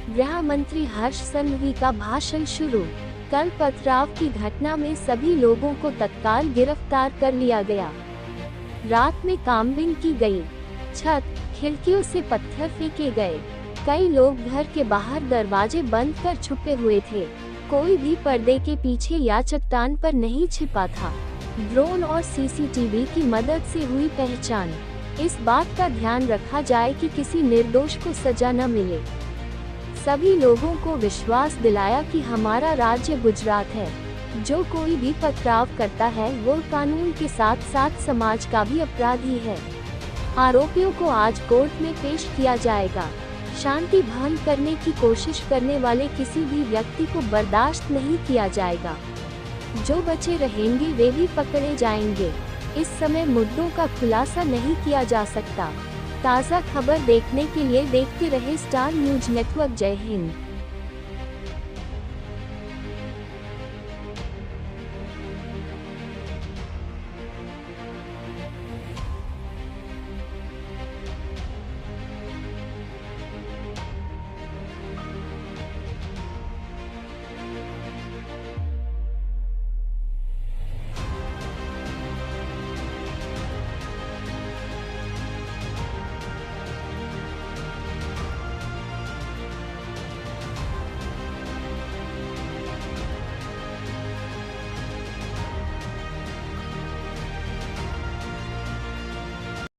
गृह मंत्री हर्ष संघवी का भाषण शुरू। कल पथराव की घटना में सभी लोगों को तत्काल गिरफ्तार कर लिया गया। रात में काम्बिंग की गई। छत, खिड़कियों से पत्थर फेंके गए। कई लोग घर के बाहर दरवाजे बंद कर छुपे हुए थे। कोई भी पर्दे के पीछे या चट्टान पर नहीं छिपा था। ड्रोन और सीसीटीवी की मदद से हुई पहचान। इस बात का ध्यान रखा जाए कि किसी निर्दोष को सजा न मिले। सभी लोगों को विश्वास दिलाया कि हमारा राज्य गुजरात है। जो कोई भी पथराव करता है वो कानून के साथ साथ समाज का भी अपराधी है। आरोपियों को आज कोर्ट में पेश किया जाएगा। शांति भंग करने की कोशिश करने वाले किसी भी व्यक्ति को बर्दाश्त नहीं किया जाएगा। जो बचे रहेंगे वे भी पकड़े जाएंगे। इस समय मुद्दों का खुलासा नहीं किया जा सकता। ताज़ा खबर देखने के लिए देखते रहे स्टार न्यूज नेटवर्क। जय हिंद।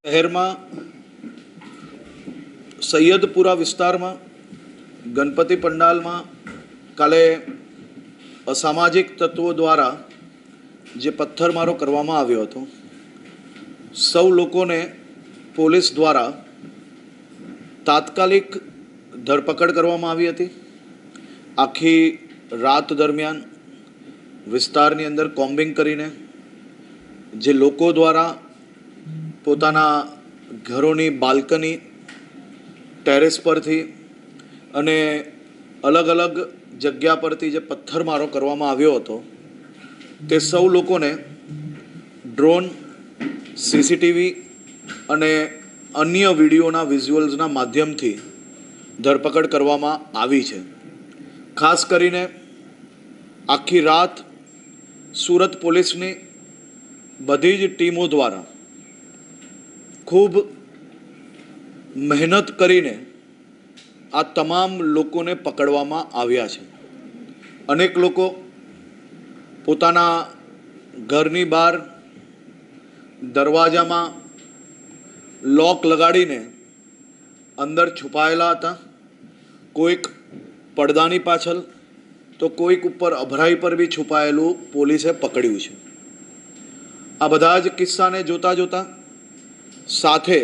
शहर में सैयदपुरा विस्तार में गणपति पंडाल में काले असामाजिक तत्वों द्वारा जे पत्थरमारो करवामां आव्यो हतो। सौ लोकोने पोलीस द्वारा तात्कालिक धरपकड़ करवामां आवी हती। आखी रात दरमियान विस्तारनी अंदर कोम्बिंग करीने जे लोको द्वारा पोताना घरोनी बाल्कनी, टेरेस परथी अने अलग अलग जग्या परथी जे पत्थरमारो करवामां आव्यो हतो ते सौ लोकोने ड्रोन, सीसीटीवी अने अन्य विडियोना विज्युअल्सना माध्यमथी धरपकड़ करवामां आवी छे। खास करीने आखी रात सूरत पोलीसनी बधी ज टीमों द्वारा खूब मेहनत करीने आ तमाम लोकोने पकड़वामां आव्या छे। अनेक लोको पोताना घरनी बहार दरवाजामां लॉक लगाड़ीने अंदर छुपायेला हता। कोईक પડદાની પાછળ તો કોઈક ઉપર અભરાઈ પર બી છુપાયેલું પોલીસે પકડ્યું છે। આ બધા જ કિસ્સાને જોતા જોતા સાથે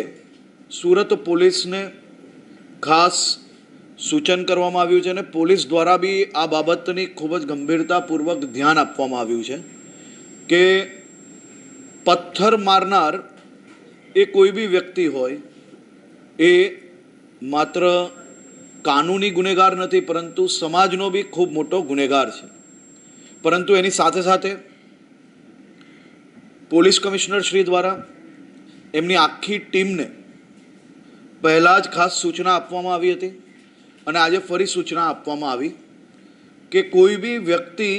સુરત પોલીસને ખાસ સૂચન કરવામાં આવ્યું છે અને પોલીસ દ્વારા બી આ બાબતની ખૂબ જ ગંભીરતાપૂર્વક ધ્યાન આપવામાં આવ્યું છે કે પથ્થર મારનાર એ કોઈ બી વ્યક્તિ હોય એ માત્ર कानूनी गुनेगार नहीं परंतु समाजनो भी खूब मोटो गुनेगार है। परंतु एनी साथे साथे पोलीस कमिश्नर श्री द्वारा एमनी आखी टीम ने पहला ज खास सूचना आपवामां आवी हती अने आजे फरी सूचना आपवामां आवी के कोई भी व्यक्ति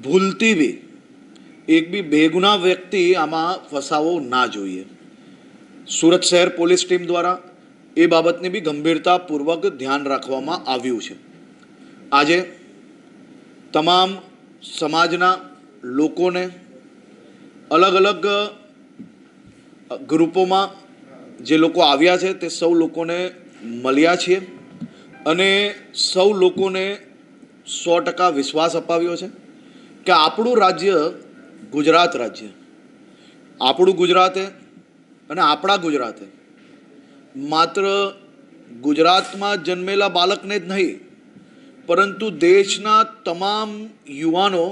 भूलती भी एक भी बेगुनाह व्यक्ति आमां फसावो ना जोईए। सूरत शहर पोलीस टीम द्वारा ए बाबतने भी गंभीरतापूर्वक ध्यान राखवामां आव्युं छे। आजे तमाम समाजना लोकोने अलग अलग ग्रुपों में जे लोको आव्या छे ते सौ लोकोने मळ्या छे अने सौ लोकोने 100% विश्वास अपाव्यो छे कि आपणुं राज्य गुजरात राज्य, आपणुं गुजराते अने आपणा गुजराते मात्र गुजरात में जन्मेला बालक ने ज नहीं परंतु देशना तमाम युवानो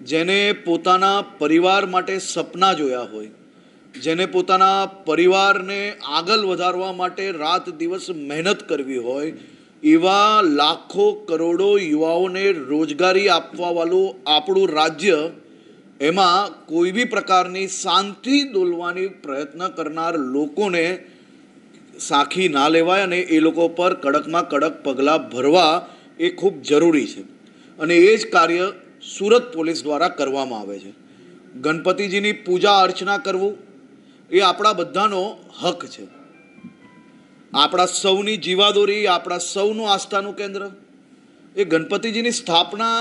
जेने पोताना परिवार माटे सपना जोया होय, जेने पोताना परिवार ने आगल वधारवा माटे रात दिवस मेहनत करवी होय एवा लाखों करोड़ों युवाओने रोजगारी आपवा वालू आपणुं राज्य एमां कोई भी प्रकारनी शांति डोलवानी प्रयत्न करनार लोकोने સાખી ના લેવાય અને એ લોકો પર કડકમાં કડક પગલાં ભરવા એ ખૂબ જરૂરી છે અને એ જ કાર્ય સુરત પોલીસ દ્વારા કરવામાં આવે છે. ગણપતિજીની પૂજા અર્ચના કરવું એ આપણા બધાનો હક છે. આપણા સૌની જીવાદોરી, આપણા સૌનું આસ્થાનું કેન્દ્ર. એ ગણપતિજીની સ્થાપના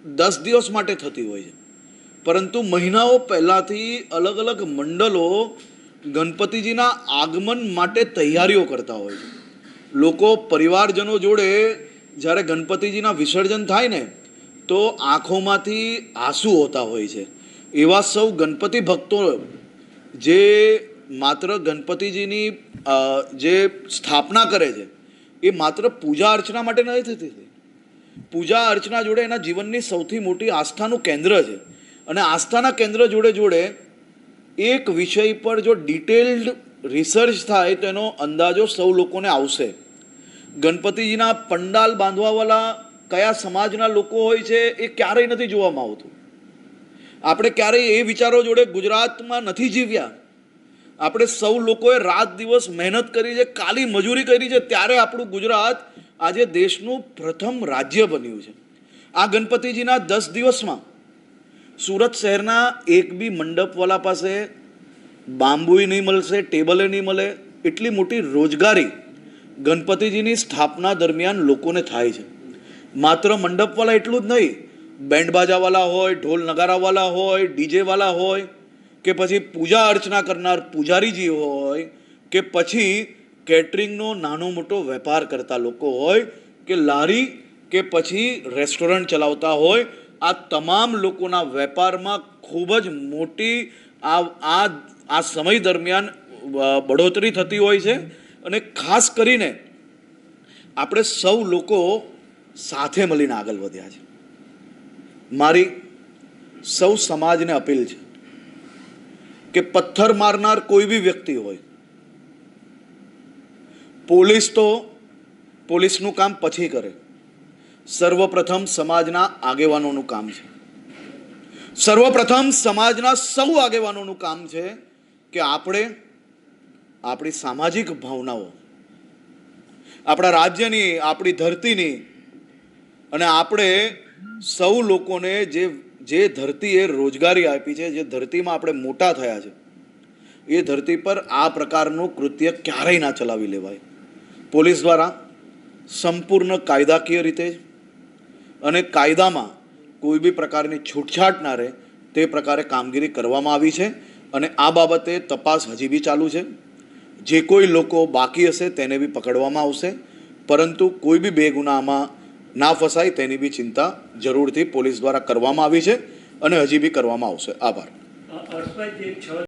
10 દિવસ માટે થતી હોય છે, પરંતુ મહિનાઓ પહેલાંથી અલગ અલગ મંડળો ગણપતિજીના આગમન માટે તૈયારીઓ કરતા હોય છે. લોકો પરિવારજનો જોડે જ્યારે ગણપતિજીના વિસર્જન થાય ને તો આંખોમાંથી આંસુ હોતા હોય છે. એવા સૌ ગણપતિ ભક્તો જે માત્ર ગણપતિજીની જે સ્થાપના કરે છે એ માત્ર પૂજા અર્ચના માટે નથી થતી. પૂજા અર્ચના જોડે એના જીવનની સૌથી મોટી આસ્થાનું કેન્દ્ર છે અને આસ્થાના કેન્દ્ર જોડે જોડે એક વિષય પર જો ડિટેલ્ડ રિસર્ચ થાય તો એનો અંદાજો સૌ લોકોને આવશે. ગણપતિજીના પંડાલ બાંધવાવાળા કયા સમાજના લોકો હોય છે એ ક્યારેય નથી જોવામાં આવતું. આપણે ક્યારેય એ વિચારો જોડે ગુજરાતમાં નથી જીવ્યા. આપણે સૌ લોકોએ રાત દિવસ મહેનત કરી છે, કાલી મજૂરી કરી છે, ત્યારે આપણું ગુજરાત આજે દેશનું પ્રથમ રાજ્ય બન્યું છે. આ ગણપતિજીના 10 દિવસમાં સુરત શહેરના એક બી મંડપવાલા પાસે બાંબુય નહીં મળશે, ટેબલે નહીં મળે, એટલી મોટી રોજગારી ગણપતિજીની સ્થાપના દરમિયાન લોકોને થાય છે. માત્ર મંડપવાલા એટલું જ નહીં, બેન્ડબાજાવાળા હોય, ઢોલ નગારાવાળા હોય, ડીજેવાળા હોય, કે પછી પૂજા અર્ચના કરનાર પૂજારીજી હોય, કે પછી કેટરિંગનો નાનો મોટો વેપાર કરતા લોકો હોય, કે લારી કે પછી રેસ્ટોરન્ટ ચલાવતા હોય, આ તમામ લોકોના વેપારમાં ખૂબ જ મોટી આ સમય દરમિયાન બઢોતરી થતી હોય છે. અને ખાસ કરીને આપણે સૌ લોકો સાથે મળીને આગળ વધ્યા છે. મારી સૌ સમાજને અપીલ છે કે પથ્થર મારનાર કોઈ બી વ્યક્તિ હોય, પોલીસ તો પોલીસનું કામ પછી કરે, સર્વપ્રથમ સમાજના આગેવાનોનું કામ છે. સર્વપ્રથમ સમાજના સૌ આગેવાનોનું કામ છે કે આપણે આપણી સામાજિક ભાવનાઓ, આપણા રાજ્યની, આપણી ધરતીની અને આપણે સૌ લોકોને જે ધરતીએ રોજગારી આપી છે, જે ધરતીમાં આપણે મોટા થયા છે, એ ધરતી પર આ પ્રકારનું કૃત્ય ક્યારેય ના ચલાવી લેવાય. પોલીસ દ્વારા સંપૂર્ણ કાયદાકીય રીતે અને કાયદામાં કોઈ બી પ્રકારની છૂટછાટ ના રહે તે પ્રકારે કામગીરી કરવામાં આવી છે અને આ બાબતે તપાસ હજી બી ચાલુ છે. જે કોઈ લોકો બાકી હશે તેને બી પકડવામાં આવશે, પરંતુ કોઈ બી બેગુનાહમાં ના ફસાય તેની બી ચિંતા જરૂરથી પોલીસ દ્વારા કરવામાં આવી છે અને હજી બી કરવામાં આવશે. આભાર.